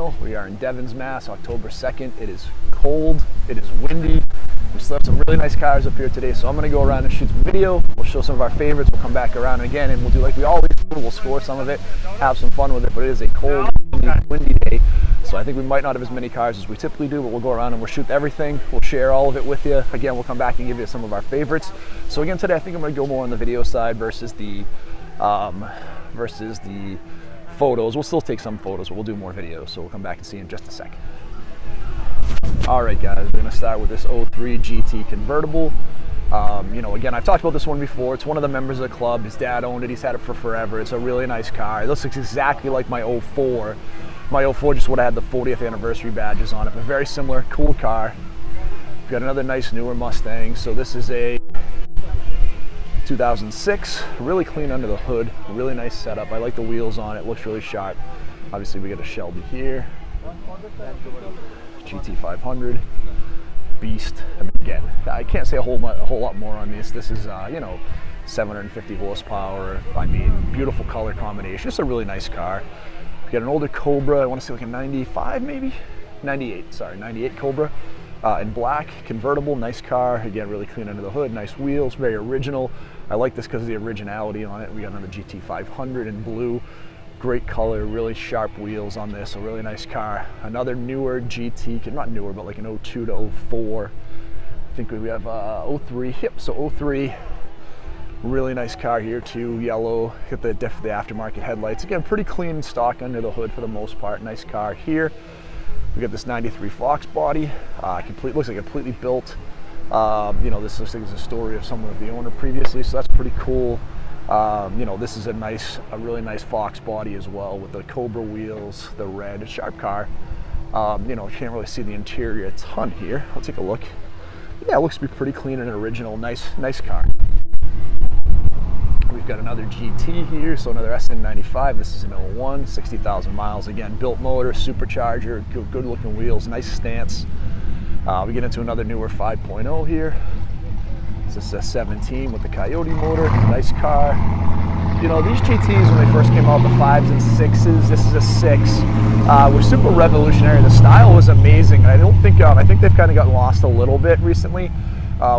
channel. We are in Devins, Mass, October 2nd. It is cold, it is windy. We still have some really nice cars up here today, so I'm going to go around and shoot some video. We'll show some of our favorites. We'll come back around again, and we'll do like we always do. We'll score some of it, have some fun with it, but it is a cold, windy day, so I think we might not have as many cars as we typically do, but we'll go around and we'll shoot everything. We'll share all of it with you. Again, we'll come back and give you some of our favorites. So again, today I think I'm going to go more on the video side versus the photos. We'll still take some photos, but we'll do more videos, so we'll come back and see you in just a second. All right, guys, we're going to start with this 03 GT convertible. You know, again, I've talked about this one before. It's one of the members of the club. His dad owned it. He's had it for forever. It's a really nice car. It looks exactly like my 04. My 04 just would have had the 40th anniversary badges on it, but very similar, cool car. We've got another nice newer Mustang. So this is a 2006, really clean under the hood, really nice setup. I like the wheels on it, looks really sharp. Obviously we got a Shelby here, GT 500, beast. Again, I can't say a whole lot more on this. This is, you know, 750 horsepower. I mean, beautiful color combination. Just a really nice car. We got an older Cobra, I want to say like a 95 maybe? 98, sorry, 98 Cobra. In black, convertible, nice car. Again, really clean under the hood, nice wheels, very original. I like this because of the originality on it. We got another GT 500 in blue, great color, really sharp wheels on this, a really nice car. Another newer GT, not newer, but like an 02 to 04. I think we have 03, yep, so 03. Really nice car here too, yellow, got the aftermarket headlights. Again, pretty clean stock under the hood for the most part, nice car here. We got this 93 Fox body, looks like completely built. You know, this looks like it's a story of someone of the owner previously, so that's pretty cool. You know, this is a really nice Fox body as well with the Cobra wheels, the red, sharp car. You know, you can't really see the interior a ton here. I'll take a look. Yeah, it looks to be pretty clean and original, nice car. We've got another GT here, so another SN95. This is an 01, 60,000 miles. Again, built motor, supercharger, good looking wheels, nice stance. We get into another newer 5.0 here. This is a 17 with the Coyote motor, nice car. You know, these GTs, when they first came out, the 5s and 6s, this is a 6, were super revolutionary. The style was amazing. I think they've kind of gotten lost a little bit recently.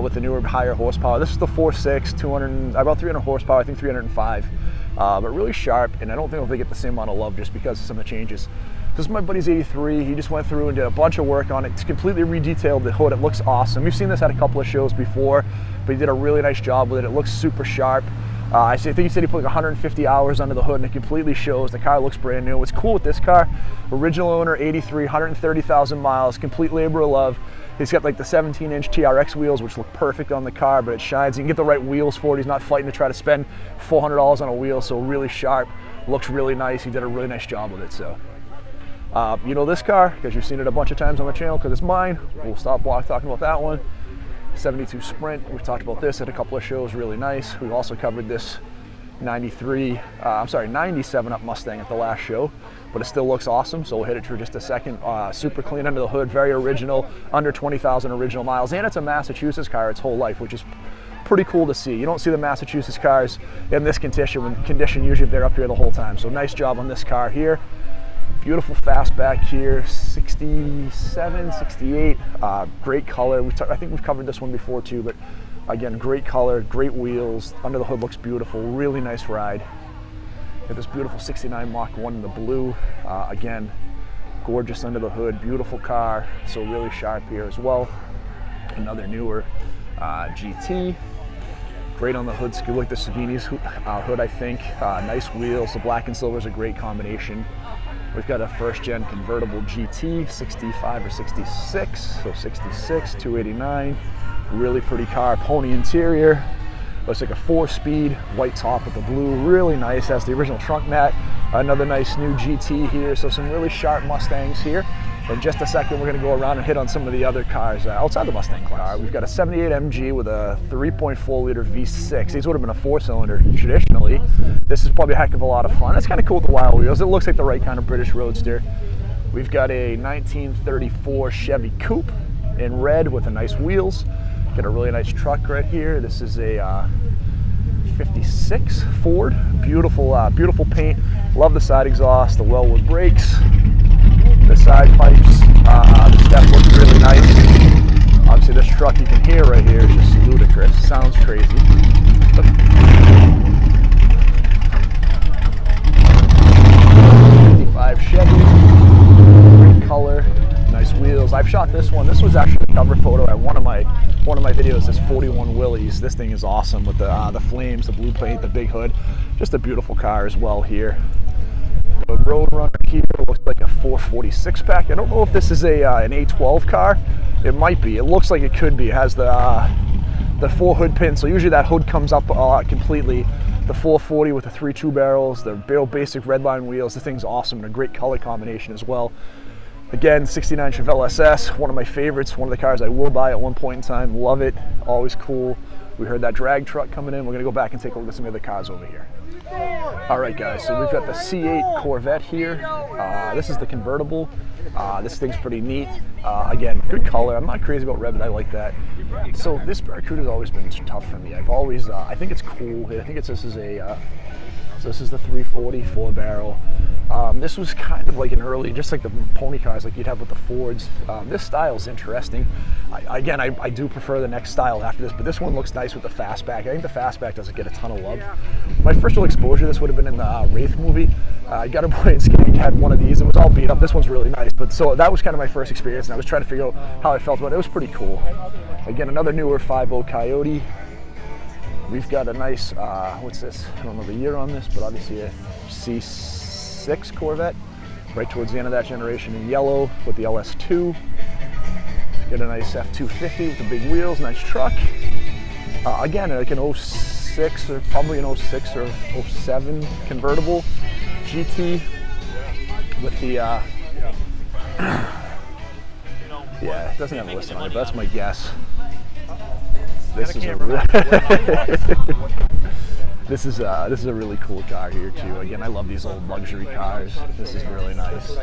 With the newer, higher horsepower. This is the 4.6, about 300 horsepower, I think 305, but really sharp, and I don't think they get the same amount of love just because of some of the changes. This is my buddy's 83, he just went through and did a bunch of work on it. It's completely redetailed the hood, it looks awesome. We've seen this at a couple of shows before, but he did a really nice job with it. It looks super sharp. I think he said he put like 150 hours under the hood, and it completely shows. The car looks brand new. What's cool with this car, original owner, 83, 130,000 miles, complete labor of love. He's got like the 17-inch TRX wheels, which look perfect on the car, but it shines. You can get the right wheels for it. He's not fighting to try to spend $400 on a wheel, so really sharp, looks really nice. He did a really nice job with it. So, you know this car, because you've seen it a bunch of times on the channel, because it's mine. We'll stop talking about that one. 72 Sprint, we've talked about this at a couple of shows, really nice. We've also covered this 97 up Mustang at the last show, but it still looks awesome, so we'll hit it for just a second. Super clean under the hood, very original, under 20,000 original miles, and it's a Massachusetts car its whole life, which is pretty cool to see. You don't see the Massachusetts cars in this condition usually they're up here the whole time, so nice job on this car here. Beautiful fastback here, 67, 68, great color. I think we've covered this one before too, but again, great color, great wheels, under the hood looks beautiful, really nice ride. Got this beautiful 69 Mach 1 in the blue, again, gorgeous under the hood, beautiful car, so really sharp here as well. Another newer GT, great on the hood, like the Savini's hood I think, nice wheels, the black and silver is a great combination. We've got a first-gen convertible GT, 65 or 66, so 66, 289. Really pretty car, pony interior. Looks like a 4-speed, white top with the blue, really nice. Has the original trunk mat. Another nice new GT here, so some really sharp Mustangs here. In just a second, we're gonna go around and hit on some of the other cars outside the Mustang class. We've got a 78 MG with a 3.4 liter V6. These would have been a 4-cylinder traditionally. This is probably a heck of a lot of fun. It's kind of cool with the wild wheels. It looks like the right kind of British roadster. We've got a 1934 Chevy Coupe in red with the nice wheels. Got a really nice truck right here. This is a 56 Ford. Beautiful, beautiful paint. Love the side exhaust, the Wellwood brakes. The side pipes, the step looks really nice. Obviously this truck you can hear right here is just ludicrous. Sounds crazy. Chevy, great color, nice wheels. I've shot this one. This was actually a cover photo at one of my videos. This 41 Willys. This thing is awesome with the flames, the blue paint, the big hood. Just a beautiful car as well here. The Roadrunner here looks like a 446 pack. I don't know if this is an A12 car. It might be. It looks like it could be. It has the 4 hood pins. So usually that hood comes up completely. The 440 with the 3.2 barrels, the basic redline wheels. The thing's awesome and a great color combination as well. Again, 69 Chevelle SS, one of my favorites, one of the cars I will buy at one point in time. Love it, always cool. We heard that drag truck coming in. We're gonna go back and take a look at some of the cars over here. All right, guys, so we've got the C8 Corvette here. This is the convertible. This thing's pretty neat. Again, good color. I'm not crazy about red, but I like that. So this Barracuda's always been tough for me. I've always, I think it's cool. I think this is the 340 4-barrel. This was kind of like an early, just like the pony cars like you'd have with the Fords. This style is interesting. I do prefer the next style after this, but this one looks nice with the fastback. I think the fastback doesn't get a ton of love. My first real exposure to this would have been in the Wraith movie. I got a boy in skating, had one of these. It was all beat up. This one's really nice, but so that was kind of my first experience, and I was trying to figure out how I felt about it. It was pretty cool. Again, another newer 5.0 Coyote. We've got a nice, what's this? I don't know the year on this, but obviously a C6 Corvette, right towards the end of that generation in yellow with the LS2. Get a nice F250 with the big wheels, nice truck. Again, like an 06 or probably an 06 or 07 convertible GT with the, yeah, it doesn't have a list on it, but that's my guess. This is a really cool car here too. Again, I love these old luxury cars. This is really nice.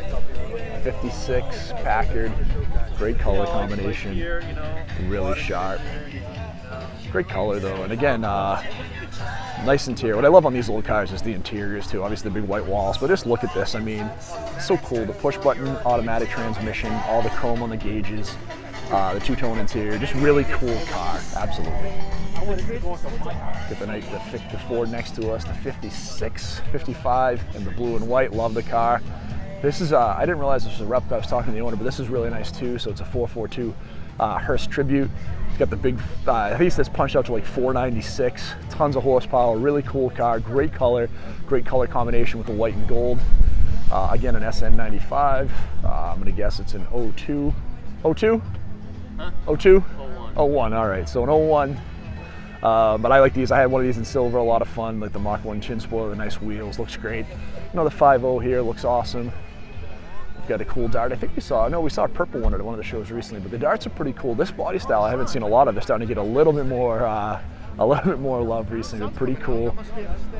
56 Packard, great color combination, really sharp. Great color though, and again, nice interior. What I love on these old cars is the interiors too. Obviously the big white walls, but just look at this. I mean, so cool. The push button automatic transmission, all the chrome on the gauges. The two-tone interior, just really cool car, absolutely. Get the Ford next to us, the 56, 55, and the blue and white, love the car. This is, I didn't realize this was a replica, I was talking to the owner, but this is really nice too, so it's a 442 Hearst Tribute. It's got the big, I think it says punched out to like 496, tons of horsepower, really cool car, great color combination with the white and gold. Again, an SN95, I'm gonna guess it's an 02. 02? Huh? 02? 01. 01, all right, so an 01. But I like these. I had one of these in silver, a lot of fun, like the Mach 1 chin spoiler, the nice wheels, looks great. Another 5.0 here, looks awesome. We've got a cool Dart. I think we saw a purple one at one of the shows recently, but the Darts are pretty cool. This body style, I haven't seen a lot of. They're starting to get a little bit more love recently. They're pretty cool.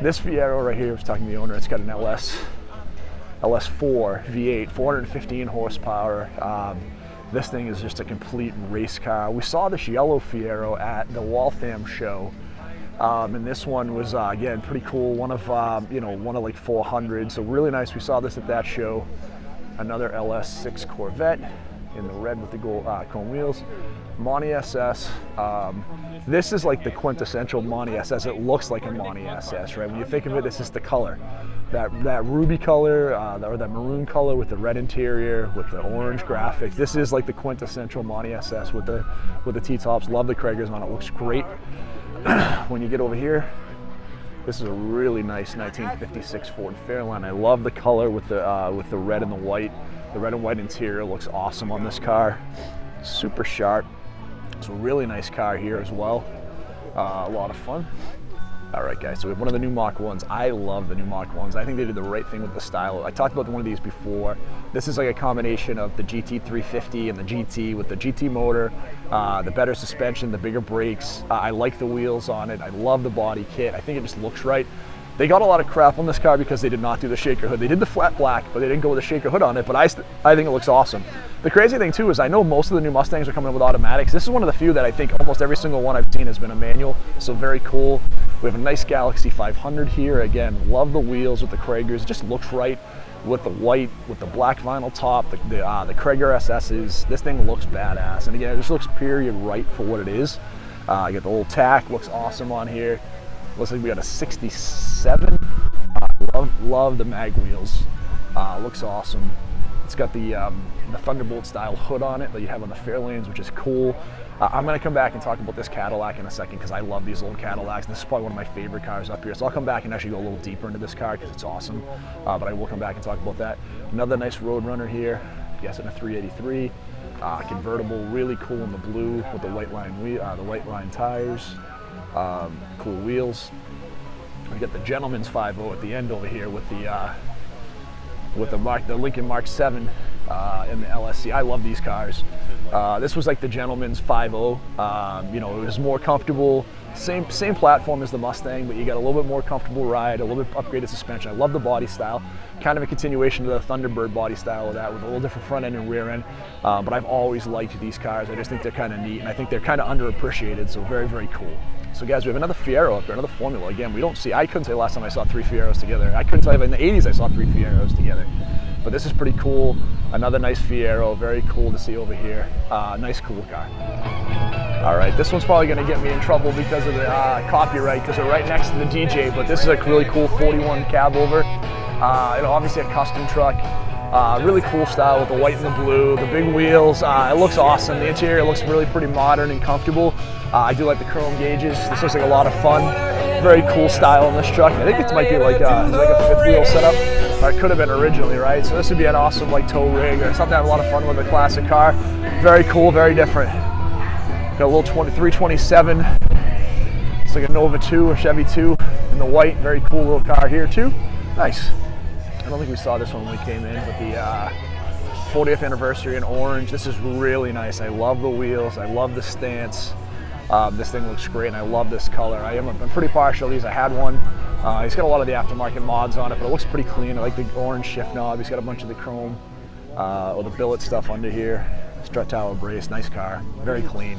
This Fiero right here, I was talking to the owner, it's got an LS4 V8, 415 horsepower. This thing is just a complete race car. We saw this yellow Fiero at the Waltham show, and this one was again pretty cool. One of like 400, so really nice. We saw this at that show. Another LS6 Corvette in the red with the gold chrome wheels. Monty SS. This is like the quintessential Monty SS. It looks like a Monty SS, right? When you think of it, this is the color. That ruby color, or that maroon color with the red interior, with the orange graphics. This is like the quintessential Monty SS with the T-tops. Love the Kragers on it, looks great. When you get over here, this is a really nice 1956 Ford Fairlane. I love the color with the red and the white. The red and white interior looks awesome on this car. Super sharp. It's a really nice car here as well. A lot of fun. All right, guys, so we have one of the new Mach 1s. I love the new Mach 1s. I think they did the right thing with the style. I talked about one of these before. This is like a combination of the GT350 and the GT with the GT motor, the better suspension, the bigger brakes. I like the wheels on it. I love the body kit. I think it just looks right. They got a lot of crap on this car because they did not do the shaker hood. They did the flat black, but they didn't go with the shaker hood on it, but I think it looks awesome. The crazy thing too is I know most of the new Mustangs are coming in with automatics. This is one of the few that I think almost every single one I've seen has been a manual, so very cool. We have a nice Galaxy 500 here. Again, love the wheels with the Kragers. It just looks right. with the white, with the black vinyl top, the Krieger SS's. This thing looks badass, and again, it just looks period right for what it is. You get the little tack, looks awesome on here. Looks like we got a 67. Love the mag wheels. Looks awesome. It's got the Thunderbolt style hood on it that you have on the Fairlanes, which is cool. I'm going to come back and talk about this Cadillac in a second because I love these old Cadillacs. This is probably one of my favorite cars up here. So I'll come back and actually go a little deeper into this car because it's awesome. But I will come back and talk about that. Another nice Roadrunner here. Yes, in a 383. Convertible, really cool in the blue with the white line tires. Cool wheels. We got the Gentleman's 5.0 at the end over here with the Lincoln Mark 7 in the LSC. I love these cars. This was like the Gentleman's 5.0. You know, it was more comfortable. Same platform as the Mustang, but you got a little bit more comfortable ride, a little bit upgraded suspension. I love the body style. Kind of a continuation of the Thunderbird body style of that with a little different front end and rear end. But I've always liked these cars. I just think they're kind of neat, and I think they're kind of underappreciated, so very, very cool. So guys, we have another Fiero up there, another Formula. Again, we don't see, I couldn't say last time I saw 3 Fieros together. I couldn't tell you in the 80s I saw 3 Fieros together. But this is pretty cool. Another nice Fiero, very cool to see over here. Nice, cool car. All right, this one's probably gonna get me in trouble because of the copyright, because they're right next to the DJ, but this is a really cool 41 cab over. You know, obviously a custom truck. Really cool style with the white and the blue, the big wheels. It looks awesome. The interior looks really pretty modern and comfortable. I do like the chrome gauges. This looks like a lot of fun. Very cool style in this truck. I think it might be like a 5th wheel setup, or it could have been originally, right? So this would be an awesome like tow rig or something to have a lot of fun with a classic car. Very cool, very different. Got a little 327. It's like a Nova 2 or Chevy 2 in the white. Very cool little car here too. Nice. I don't think we saw this one when we came in, but the 40th anniversary in orange. This is really nice. I love the wheels. I love the stance. This thing looks great, and I love this color. I'm pretty partial to these. I had one. He's got a lot of the aftermarket mods on it, but it looks pretty clean. I like the orange shift knob. He's got a bunch of the chrome or the billet stuff under here. Strut tower brace. Nice car. Very clean.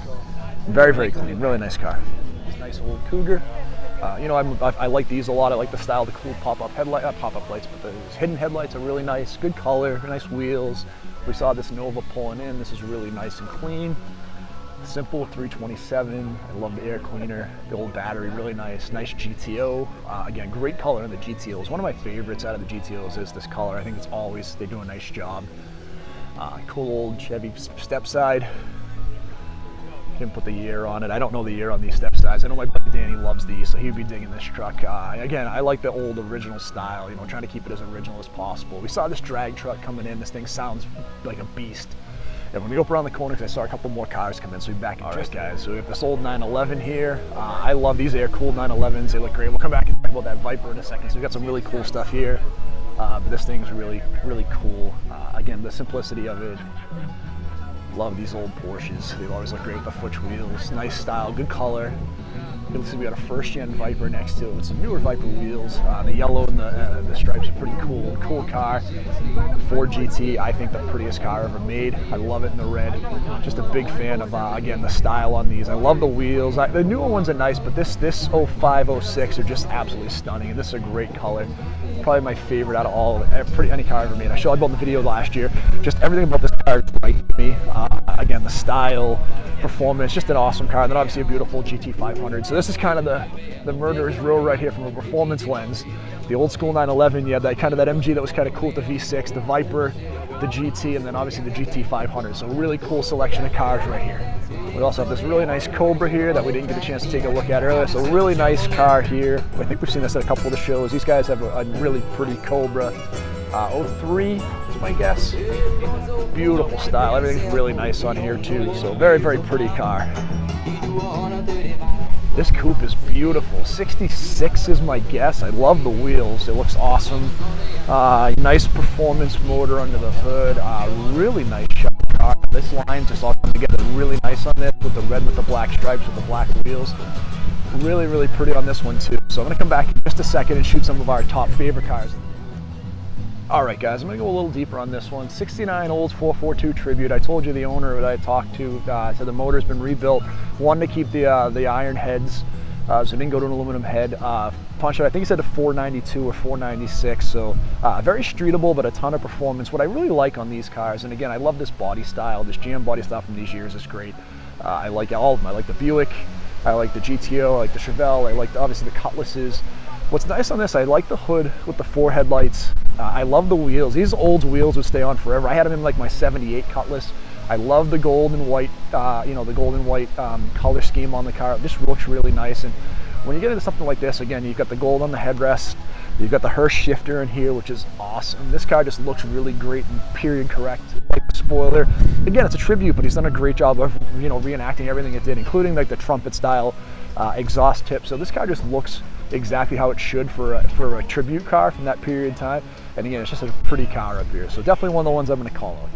Very, very clean. Really nice car. Nice old Cougar. You know, I like these a lot. I like the style, the cool pop-up headlight, not pop-up lights, but the hidden headlights are really nice. Good color, nice wheels. We saw this Nova pulling in. This is really nice and clean. Simple 327. I love the air cleaner, the old battery, really nice. Nice GTO. Again, great color in the GTOs. One of my favorites out of the GTOs is this color. I think it's always, they do a nice job. Cool old Chevy step side. Didn't put the year on it. I don't know the year on these step sides. I know my buddy Danny loves these, so he'd be digging this truck. Again, I like the old original style, you know, trying to keep it as original as possible. We saw this drag truck coming in. This thing sounds like a beast. And when we go up around the corner, because I saw a couple more cars come in, so we'll be back in just guys. So we have this old 911 here. I love these air-cooled 911s. They look great. We'll come back and talk about that Viper in a second. So we got some really cool stuff here. But this thing's really, really cool. Again, the simplicity of it. Love these old Porsches. They always look great with the Futch wheels. Nice style, good color. You can see we got a first-gen Viper next to it with some newer Viper wheels. The yellow and the stripes are pretty cool. Cool car. Ford GT, I think the prettiest car ever made. I love it in the red. Just a big fan of, again, the style on these. I love the wheels. The newer ones are nice, but this 05, 06 are just absolutely stunning. And this is a great color. Probably my favorite out of all of it. Any car ever made. I showed about in the video last year. Just everything about this car is right to me. Again, the style, performance, just an awesome car. And then obviously a beautiful GT500. So this is kind of the murderer's row right here from a performance lens. The old school 911, you had that kind of that MG that was kind of cool with the V6, the Viper, the GT, and then obviously the GT500. So a really cool selection of cars right here. We also have this really nice Cobra here that we didn't get a chance to take a look at earlier. So a really nice car here. I think we've seen this at a couple of the shows. These guys have a really pretty Cobra. 03 is my guess. Beautiful style. Everything's really nice on here too. So very, very pretty car. This coupe is beautiful. 66 is my guess. I love the wheels. It looks awesome. Nice performance motor under the hood. Really nice shot car. This line just all come together really nice on this with the red with the black stripes with the black wheels. Really, really pretty on this one too. So I'm going to come back in just a second and shoot some of our top favorite cars. All right, guys, I'm gonna go a little deeper on this one. 69 Olds 442 Tribute. I told you the owner that I talked to said the motor's been rebuilt. One, to keep the iron heads, so it didn't go to an aluminum head. punch it. I think he said a 492 or 496, so very streetable, but a ton of performance. What I really like on these cars, and again, I love this body style, this GM body style from these years is great. I like all of them. I like the Buick, I like the GTO, I like the Chevelle, I like obviously the Cutlasses. What's nice on this, I like the hood with the 4 headlights. I love the wheels. These old wheels would stay on forever. I had them in like my 78 Cutlass. I love the gold and white, the gold and white color scheme on the car. It just looks really nice. And when you get into something like this, again, you've got the gold on the headrest. You've got the Hirsch shifter in here, which is awesome. This car just looks really great and period correct. Like the spoiler. Again, it's a tribute, but he's done a great job of, reenacting everything it did, including like the trumpet style exhaust tip. So this car just looks exactly how it should for a tribute car from that period of time. And again, it's just a pretty car up here. So definitely one of the ones I'm going to call out.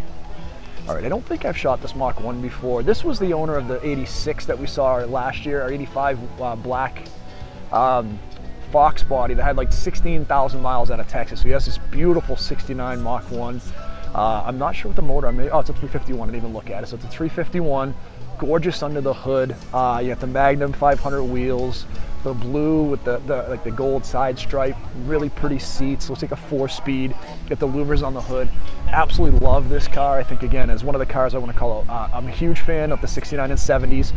All right, I don't think I've shot this Mach 1 before. This was the owner of the 86 that we saw last year, our 85 black Fox body that had like 16,000 miles out of Texas. So he has this beautiful 69 Mach 1. I'm not sure what the motor, oh, it's a 351, I didn't even look at it. So it's a 351, gorgeous under the hood. You got the Magnum 500 wheels, the blue with the gold side stripe, really pretty seats. Looks like a 4-speed. Get the louvers on the hood. Absolutely love this car. I think again is one of the cars I want to call out. I'm a huge fan of the 69 and 70s,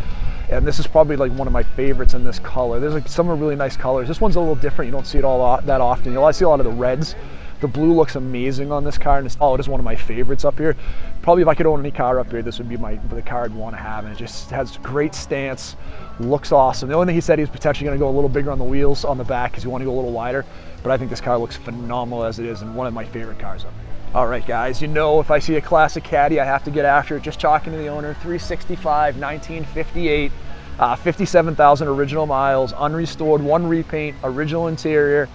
and this is probably like one of my favorites in this color. There's like some really nice colors. This one's a little different. You don't see it all that often. You'll see a lot of the reds. The blue looks amazing on this car, and it is one of my favorites up here. Probably if I could own any car up here, this would be the car I'd want to have, and it just has great stance, looks awesome. The only thing he said he was potentially going to go a little bigger on the wheels on the back because you want to go a little wider, but I think this car looks phenomenal as it is, and one of my favorite cars up here. All right, guys, if I see a classic Caddy, I have to get after it. Just talking to the owner, 365, 1958, 57,000 original miles, unrestored, 1 repaint, original interior,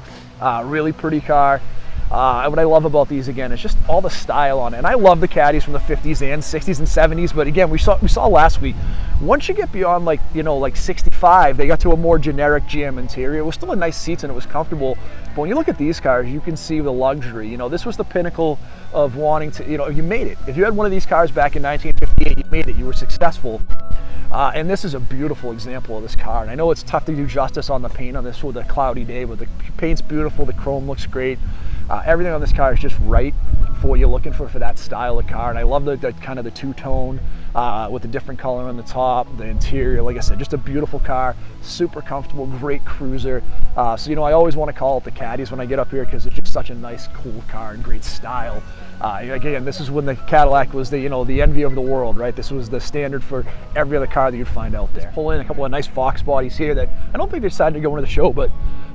really pretty car. What I love about these, again, is just all the style on it. And I love the Caddies from the 50s and 60s and 70s, but again, we saw last week, once you get beyond like 65, they got to a more generic GM interior. It was still a nice seats and it was comfortable, but when you look at these cars, you can see the luxury. This was the pinnacle of wanting to, you made it. If you had one of these cars back in 1958, you made it, you were successful. And this is a beautiful example of this car. And I know it's tough to do justice on the paint on this with a cloudy day, but the paint's beautiful, the chrome looks great. Everything on this car is just right for what you're looking for that style of car. And I love the kind of the two-tone with the different color on the top, the interior. Like I said, just a beautiful car, super comfortable, great cruiser. So I always want to call it the Caddies when I get up here because it's just such a nice, cool car and great style. Again, this is when the Cadillac was the envy of the world, right? This was the standard for every other car that you'd find out there. Pull in a couple of nice Fox bodies here that I don't think they decided to go into the show, but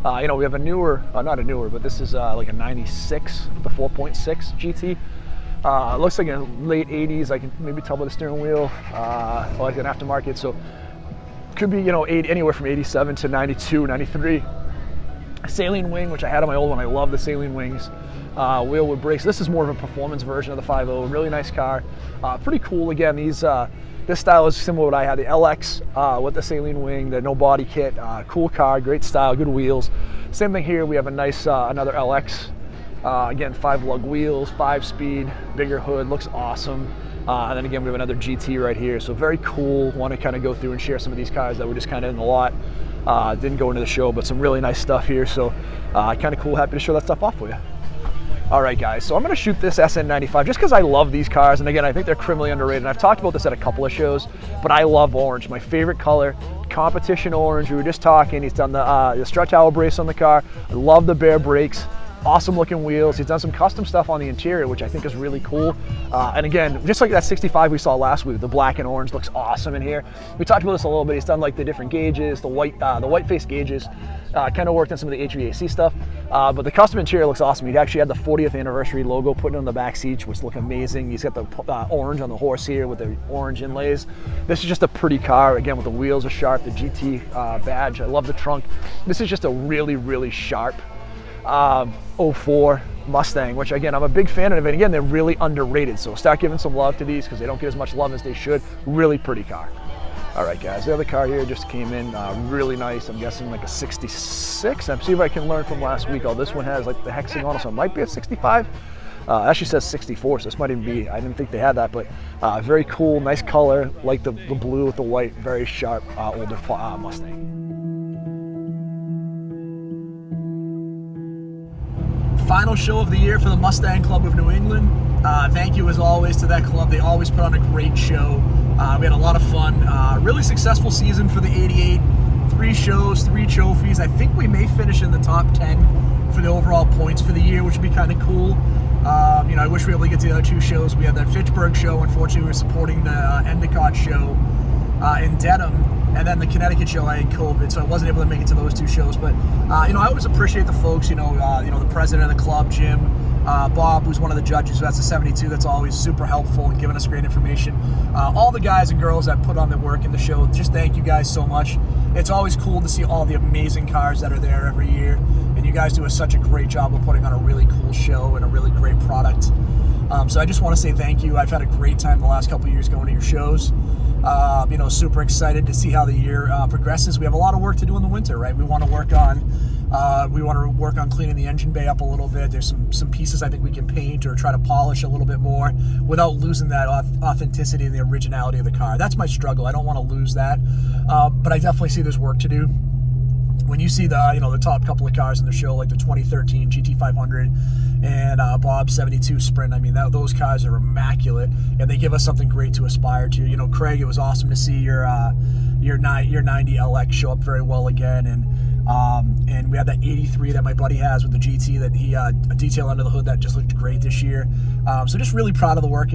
we have a newer, not a newer, but this is like a 96 with the 4.6 GT. It looks like a late 80s. I can maybe tell by the steering wheel, like an aftermarket. So could be, anywhere from 87 to 92, 93. Saline wing, which I had on my old one. I love the saline wings. Wheel with brakes. This is more of a performance version of the 5.0. Really nice car. Pretty cool. Again, this style is similar to what I had. The LX with the saline wing, the no body kit. Cool car, great style, good wheels. Same thing here. We have a nice another LX. Again, 5-lug wheels, 5-speed, bigger hood, looks awesome. And then again, we have another GT right here. So very cool. Want to kind of go through and share some of these cars that were just kind of in the lot. Didn't go into the show, but some really nice stuff here. So kind of cool, happy to show that stuff off for you. All right, guys, so I'm going to shoot this SN95 just because I love these cars. And again, I think they're criminally underrated. And I've talked about this at a couple of shows, but I love orange. My favorite color, competition orange. We were just talking. He's done the stretch owl brace on the car. I love the bare brakes. Awesome looking wheels. He's done some custom stuff on the interior, which I think is really cool. And again, just like that 65 we saw last week, the black and orange looks awesome in here. We talked about this a little bit. He's done like the different gauges, the white face gauges. Kind of worked on some of the HVAC stuff, but the custom interior looks awesome. He actually had the 40th anniversary logo put on the back seats, which look amazing. He's got the orange on the horse here with the orange inlays. This is just a pretty car. Again, with the wheels are sharp, the GT badge. I love the trunk. This is just a really, really sharp 04 Mustang, which again, I'm a big fan of, and again, they're really underrated. So start giving some love to these because they don't get as much love as they should. Really pretty car. All right, guys, the other car here just came in, really nice. I'm guessing like a 66. I'm see if I can learn from last week. Oh, this one has like the hexagonal, so it might be a 65. Actually says 64, so this might even be, I didn't think they had that, but very cool, nice color, like the blue with the white, very sharp older Mustang. final show of the year for the Mustang Club of New England. Thank you as always to that club. They always put on a great show. We had a lot of fun. Really successful season for the 88. 3 shows, 3 trophies. I think we may finish in the top 10 for the overall points for the year, which would be kind of cool. You know, I wish we were able to get to the other 2 shows. We had that Fitchburg show. Unfortunately, we were supporting the Endicott show in Dedham, and then the Connecticut show. I had COVID, so I wasn't able to make it to those 2 shows. But you know, I always appreciate the folks. You know, the president of the club, Jim, Bob, who's one of the judges, who has the 72. That's always super helpful and giving us great information. All the guys and girls that put on the work in the show. Just thank you guys so much. It's always cool to see all the amazing cars that are there every year, and you guys do such a great job of putting on a really cool show and a really great product. So I just want to say thank you. I've had a great time the last couple of years going to your shows. You know, super excited to see how the year progresses. We have a lot of work to do in the winter, right? We want to work on cleaning the engine bay up a little bit. There's some pieces I think we can paint or try to polish a little bit more without losing that authenticity and the originality of the car. That's my struggle. I don't want to lose that, but I definitely see there's work to do. When you see the top couple of cars in the show, like the 2013 GT500 and Bob's 72 Sprint, I mean, those cars are immaculate, and they give us something great to aspire to. You know, Craig, it was awesome to see your 90 LX show up very well again, and we had that 83 that my buddy has with the GT that he a detail under the hood that just looked great this year. So just really proud of the work.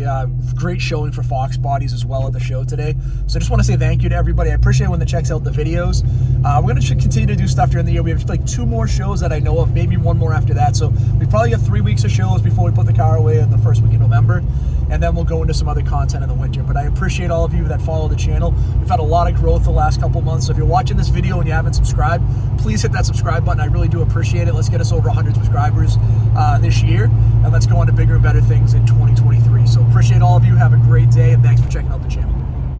Great showing for Fox Bodies as well at the show today. So I just want to say thank you to everybody. I appreciate when they checks out the videos. We're going to continue to do stuff during the year. We have like 2 more shows that I know of, maybe 1 more after that. So we probably got 3 weeks of shows before we put the car away in the first week of November, and then we'll go into some other content in the winter. But I appreciate all of you that follow the channel. We've had a lot of growth the last couple months. So if you're watching this video and you haven't subscribed, please hit that subscribe button. I really do appreciate it. Let's get us over 100 subscribers this year, and let's go on to bigger and better things in 2023. So appreciate all of you. Have a great day, and thanks for checking out the channel.